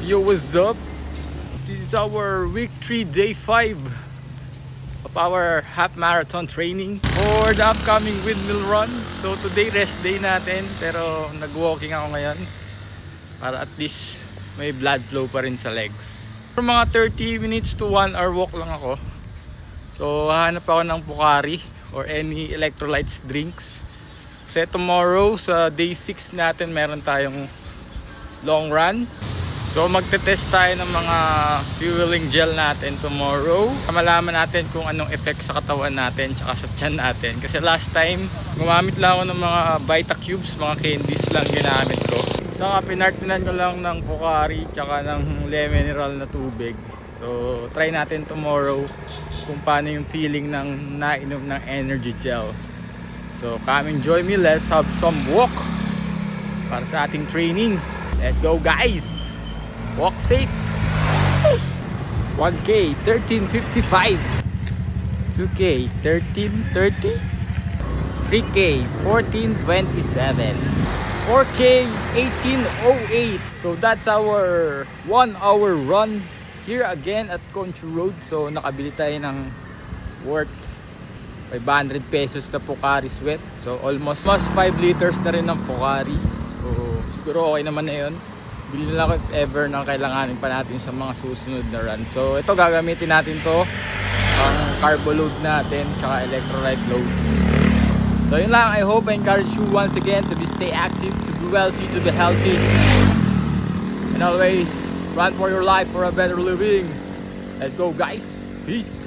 Yo, what's up? This is our week 3, day 5 of our half marathon training for the upcoming windmill run. So today rest day natin, pero nag-walking ako ngayon para at least may blood flow pa rin sa legs. For mga 30 minutes to 1 hour walk lang ako. So hahanap ako ng Pocari or any electrolytes drinks. Kasi tomorrow sa day 6 natin meron tayong long run. So magte-test tayo ng mga fueling gel natin tomorrow. Malaman natin kung anong effect sa katawan natin tsaka sa tiyan natin. Kasi last time, gumamit lang ako ng mga Vita Cubes, mga candies lang ginamit ko. Saka pinartinan ko lang ng Pocari tsaka ng mineral na tubig. So try natin tomorrow kung paano yung feeling ng nainom ng energy gel. So come and join me, let's have some walk para sa ating training. Let's go guys! Walk safe. 1K 13:55, 2K 13:30, 3K 14:27, 4K 18:08. So that's our 1 hour run here again at Concho Road. So nakabili tayo ng worth 500 pesos na Pocari Sweat. So almost 5 liters na rin ng Pocari. So siguro okay naman na yun. Bili na lang if ever na kailanganin pa natin sa mga susunod na run. So ito gagamitin natin to ang carbo load natin tsaka electrolyte loads. So yun lang, I hope I encourage you once again to stay active, to be wealthy, to be healthy, and always run for your life for a better living. Let's go guys, peace.